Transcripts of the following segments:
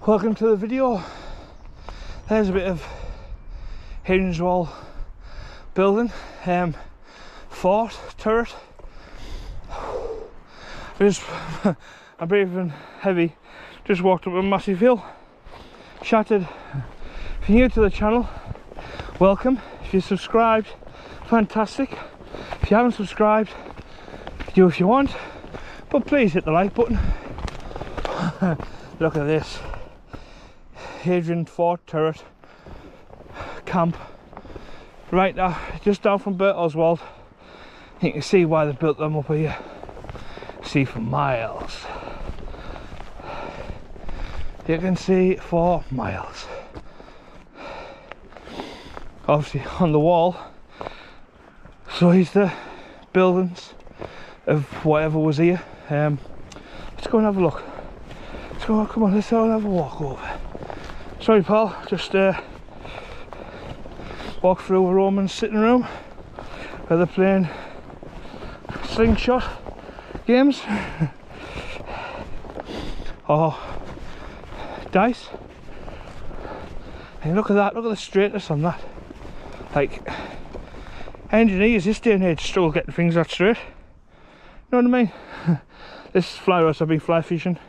Welcome to the video. There's a bit of Hadrians Wall building, fort, turret. I'm breathing heavy. Just walked up a massive hill, shattered. If you're new to the channel, welcome. If you're subscribed, fantastic. If you haven't subscribed, do if you want, but please hit the like button. Look at this Hadrian Fort turret camp right now, just down from Hadrians Wall. You can see why they built them up here. See for miles. You can see for miles. Obviously on the wall, so here's the buildings of whatever was here. Let's go and have a look. Let's go, come on, let's go and have a walk over. Sorry pal, just walk through a Roman sitting room where they're playing slingshot games or dice. And look at that, look at the straightness on that. Like, engineers this day and age struggle getting things that straight. You know what I mean? This fly rods, I've been fly fishing.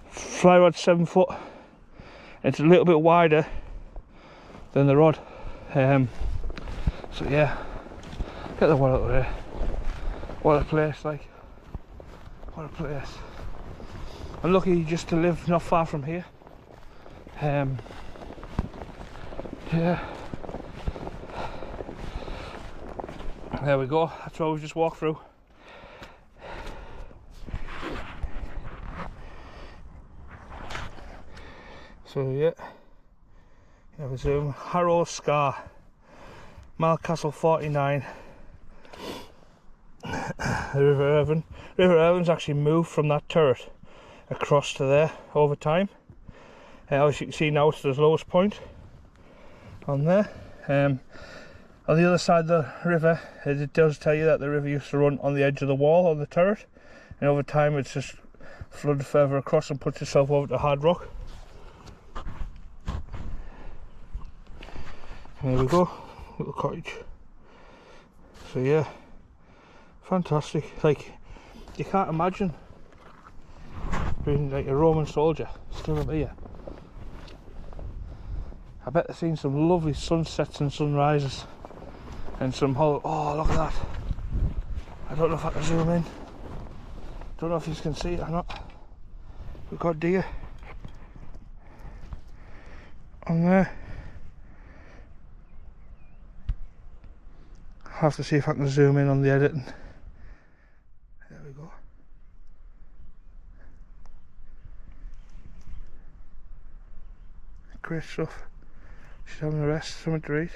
Fly rod's 7 foot. It's a little bit wider than the rod. So yeah, get the water out there. What a place, like. What a place. I'm lucky just to live not far from here. Yeah. There we go, that's where we just walked through. So yeah, have a zoom. Harrow Scar, Castle 49. The River Irvine. River Irvine's actually moved from that turret across to there over time. As you can see now, it's the lowest point on there. On the other side of the river, it does tell you that the river used to run on the edge of the wall of the turret, and over time it's just flooded further across and puts itself over to hard rock. There we go, little cottage. So yeah, fantastic. Like, you can't imagine being like a Roman soldier still up here. I bet they've seen some lovely sunsets and sunrises and some oh, look at that. I don't know if I can zoom in. Don't know if you can see it or not. We've got deer on there. I'll have to see if I can zoom in on the editing. There we go. Great stuff. She's having a rest, something to eat.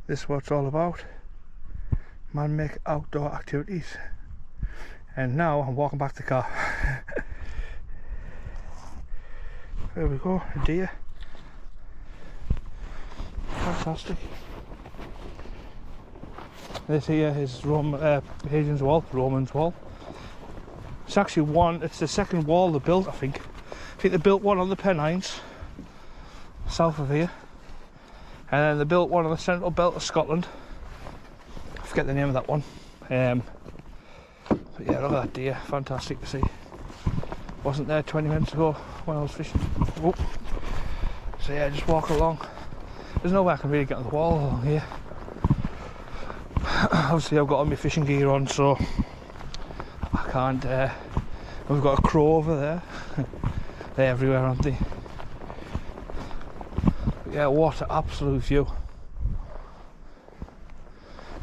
This is what it's all about. Man-made outdoor activities. And now I'm walking back to the car. There we go, a deer. Fantastic. This here is Hadrians Wall, Romans Wall. It's actually it's the second wall they built, I think. I think they built one on the Pennines, south of here. And then they built one on the central belt of Scotland. I forget the name of that one. But yeah, look at that deer, fantastic to see. Wasn't there 20 minutes ago when I was fishing. Whoop. So yeah, just walk along. There's no way I can really get on the wall along here. Obviously I've got all my fishing gear on, so I can't. We've got a crow over there. They're everywhere, aren't they? But yeah, what an absolute view.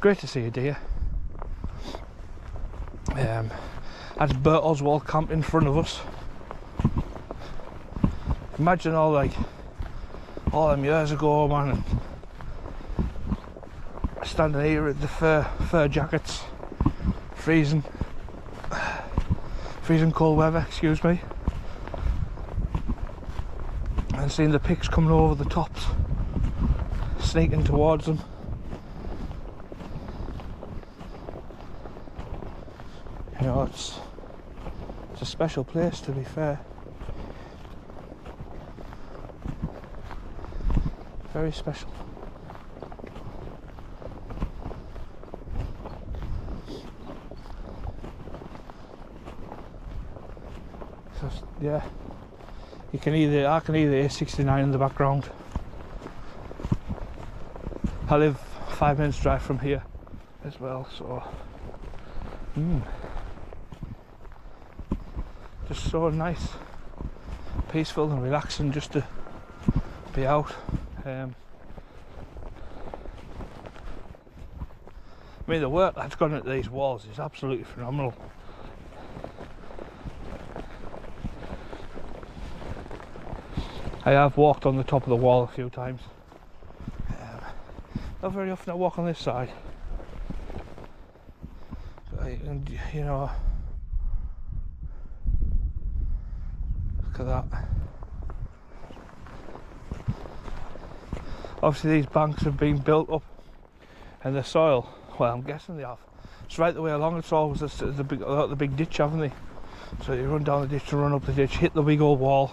Great to see a deer. That's Hadrians Wall camp in front of us. Imagine all them years ago, man, and standing here with the fur jackets, freezing cold weather, excuse me, and seeing the pigs coming over the tops, sneaking towards them. You know, it's It's a special place, to be fair. Very special. So, yeah, I can either hear 69 in the background. I live 5 minutes drive from here as well, so just so nice, peaceful and relaxing just to be out. I mean, the work that's gone into these walls is absolutely phenomenal. I have walked on the top of the wall a few times. Not very often I walk on this side. And you know, look at that. Obviously these banks have been built up, and the soil, well, I'm guessing they have. It's right the way along. It's always the big ditch, haven't they? So you run down the ditch and run up the ditch, hit the big old wall,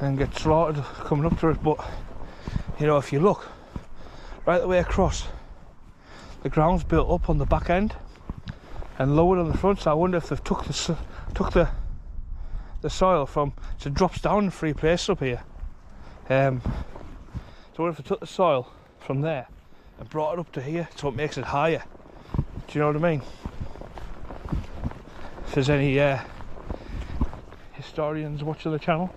and get slaughtered coming up to it. But you know, if you look right the way across, the ground's built up on the back end and lowered on the front. So I wonder if they've took the soil from, so it drops down in 3 places up here. So what if I took the soil from there and brought it up to here, so it makes it higher? Do you know what I mean? If there's any historians watching the channel,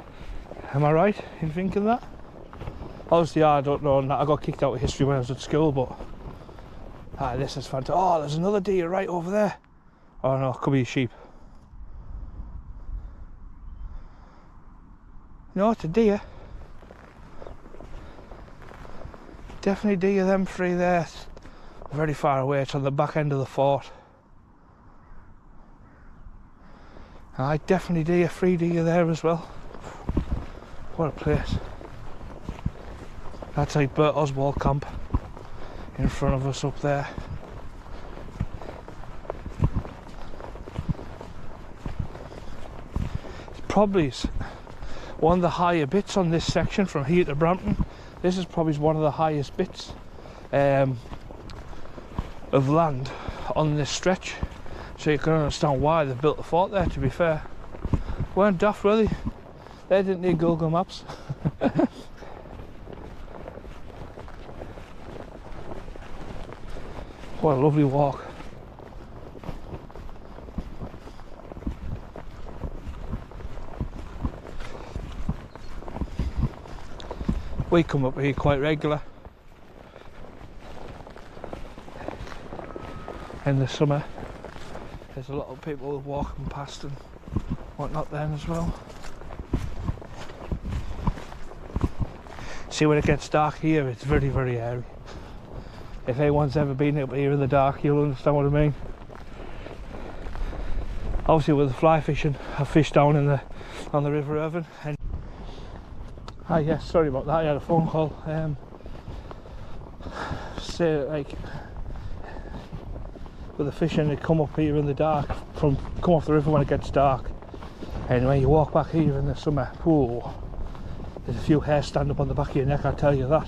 am I right in thinking that? Obviously I don't know, I got kicked out of history when I was at school, but this is fantastic. Oh, there's another deer right over there. Oh no, it could be a sheep. No, it's a deer. Definitely deer, them 3 there. Very far away, it's on the back end of the fort. I definitely deer, 3 deer there as well. What a place. That's like Hadrians Wall camp in front of us up there. It's probably one of the higher bits on this section from here to Brampton. This is probably one of the highest bits of land on this stretch, so you can understand why they built the fort there, to be fair. Weren't daft, really. They didn't need Google Maps. What a lovely walk. We come up here quite regular in the summer. There's a lot of people walking past and whatnot then as well. See, when it gets dark here, it's very, very airy. If anyone's ever been up here in the dark, you'll understand what I mean. Obviously with the fly fishing, I fished down in on the River Irvine. And yes, sorry about that, I had a phone call. Say, like, with the fishing, they come up here in the dark, come off the river when it gets dark. And when you walk back here in the summer, whoa, there's a few hairs stand up on the back of your neck, I tell you that.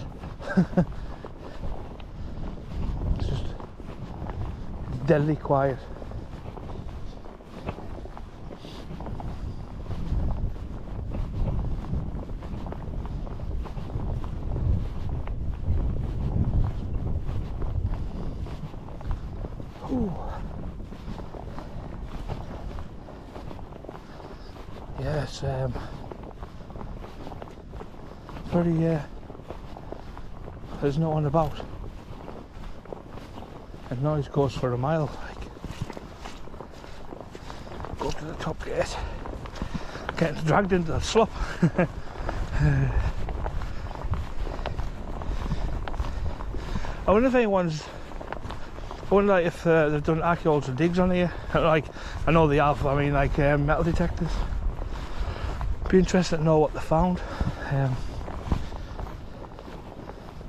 It's just deadly quiet. Yes, very, there's no one about. And noise goes for a mile, like. Go up to the top gate. Getting dragged into the slop. I wonder if anyone's, I wonder if they've done archaeological digs on here. Like, I know they have, I mean, like metal detectors. Be interested to know what they found.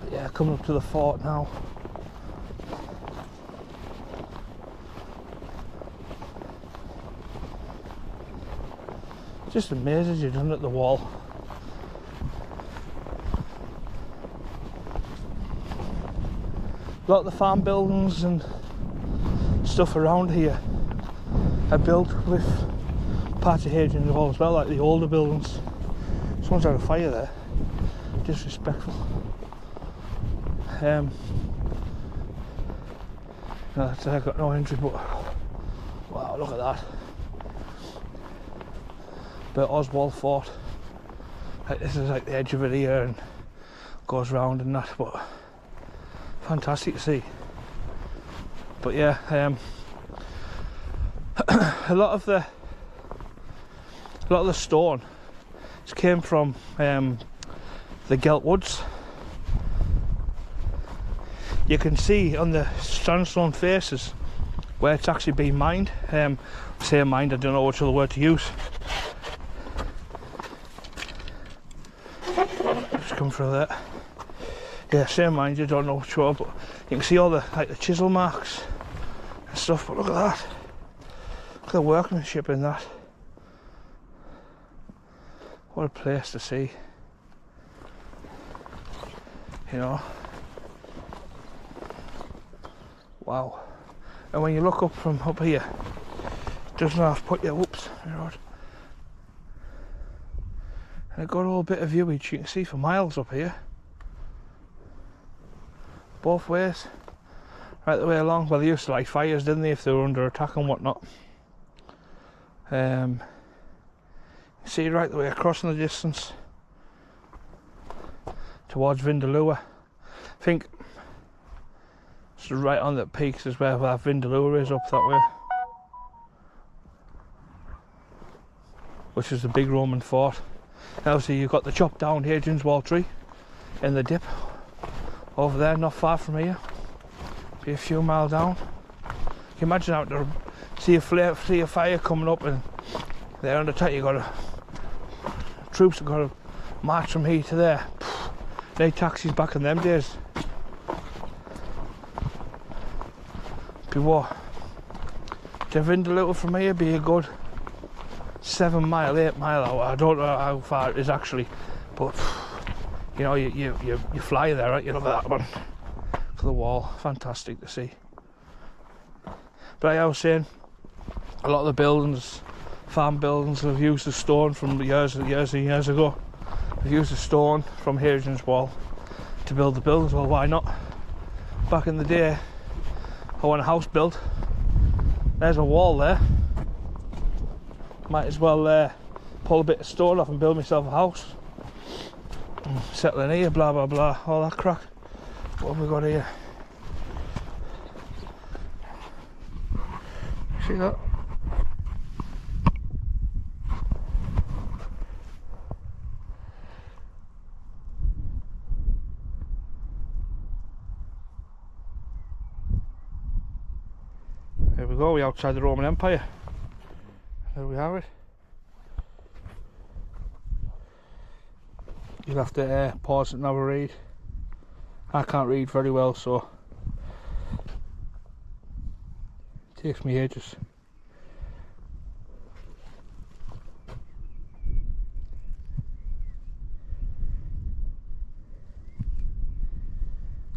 But yeah, coming up to the fort now. Just amazes you, doesn't it, the wall. A lot of the farm buildings and stuff around here are built with parts of Hadrians Wall as well, like the older buildings. Someone's had a fire there. Disrespectful. No, that's I got no entry, but wow, look at that. But Oswald Fort. Like, this is like the edge of it here and goes round and that, but fantastic to see. But yeah, a lot of the stone came from the Gelt Woods. You can see on the sandstone faces where it's actually been mined. Say mined, I don't know which other word to use. Just come through there. Yeah, same mined, you don't know which one, but you can see all the like the chisel marks and stuff. But look at that. Look at the workmanship in that. What a place to see. You know. Wow. And when you look up from up here, it doesn't have to put your whoops, you know. And a good old bit of viewage you can see for miles up here. Both ways. Right the way along. Well, they used to light fires, didn't they, if they were under attack and whatnot. See right the way across in the distance towards Vindaloo. I think it's right on the peaks is where that Vindaloo is, up that way, which is the big Roman fort. And obviously you've got the chopped down Hadrians Wall tree in the dip over there, not far from here. Be a few miles down. Can you imagine out there, see a fire coming up, and there on the top you got troops have got to march from here to there. They taxis back in them days. Be what? To Vindaloo from here be a good 7 mile, 8 mile hour. I don't know how far it is actually, but you know, you fly there, right? You look at that one for the wall. Fantastic to see. But like I was saying, a lot of the buildings, farm buildings, have used the stone from years and years and years ago. They've used the stone from Hadrian's Wall to build the buildings. Well, why not? Back in the day, I want a house built. There's a wall there. Might as well pull a bit of stone off and build myself a house. Settle in here, blah blah blah, all that crack. What have we got here? See that? There we go, we're outside the Roman Empire. There we have it. You'll have to pause it and have a read. I can't read very well, so it takes me ages.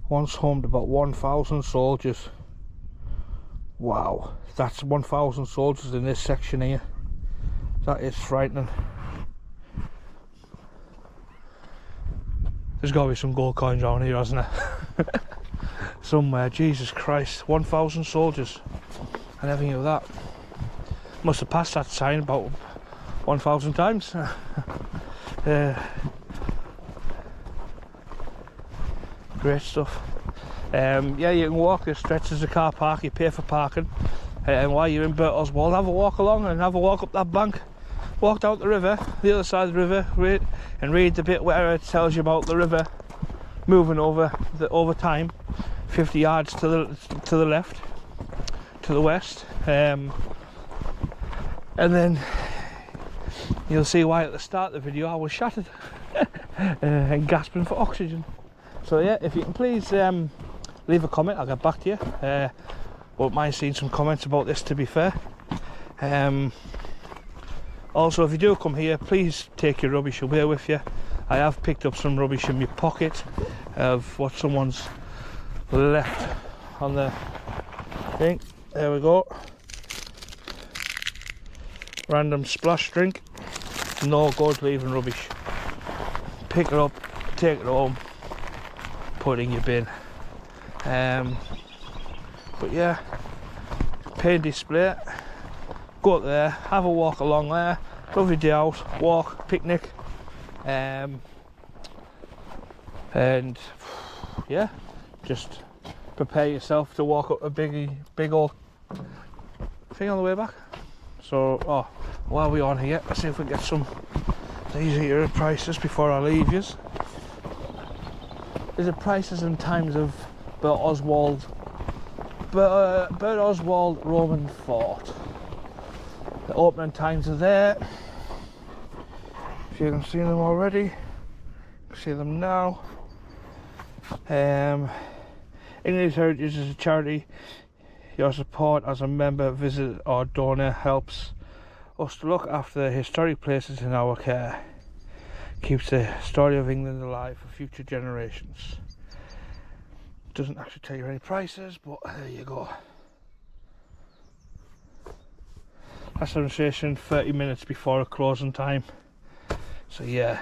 Once home to about 1,000 soldiers. Wow, that's 1,000 soldiers in this section here. That is frightening. There's got to be some gold coins around here, hasn't there? Somewhere. Jesus Christ, 1,000 soldiers. I never knew that. Must have passed that sign about 1,000 times. Great stuff. Yeah, you can walk this stretch as a car park, you pay for parking. And while you're in Bertelswall, Wall, have a walk along and have a walk up that bank. Walk down the river, the other side of the river, read the bit where it tells you about the river moving over time, 50 yards to the left, to the west, and then you'll see why at the start of the video I was shattered and gasping for oxygen. So yeah, if you can please leave a comment, I'll get back to you. Won't mind seeing some comments about this, to be fair. Also, if you do come here, please take your rubbish away with you. I have picked up some rubbish in my pocket of what someone's left on the thing. There we go. Random splash drink. No good leaving rubbish. Pick it up, take it home, put it in your bin. But yeah, paint display. Go up there, have a walk along there. Lovely day out, walk, picnic. And yeah, just prepare yourself to walk up a big old thing on the way back. So, oh, while we're on here, let's see if we can get some these here prices before I leave yous. Is it prices and times of Bert Oswald Roman Fort? The opening times are there. If you can see them already, you can see them now. English Heritage is a charity. Your support as a member, visit or donor helps us to look after the historic places in our care. Keeps the story of England alive for future generations. Doesn't actually tell you any prices, but there you go. Last demonstration 30 minutes before a closing time. So yeah,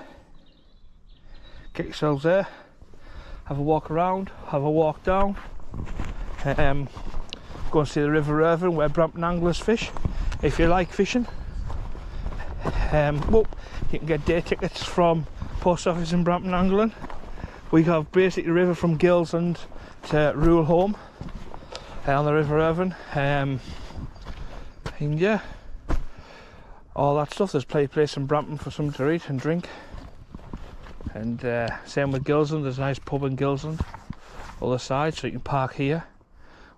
get yourselves there, have a walk around, have a walk down, go and see the River Irvine where Brampton anglers fish if you like fishing. Well, you can get day tickets from post office in Brampton angling. We have basically the river from Gilsland to Rule Home on the River Irvine. And yeah, all that stuff. There's plenty of place in Brampton for something to eat and drink. And same with Gilsland, there's a nice pub in Gilsland, other side, so you can park here,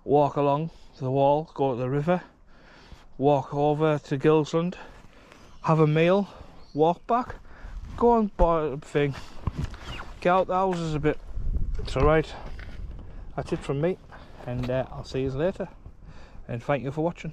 walk along the wall, go to the river, walk over to Gilsland, have a meal, walk back, go and buy a thing, get out the houses a bit. It's alright. That's it from me, and I'll see you later, and thank you for watching.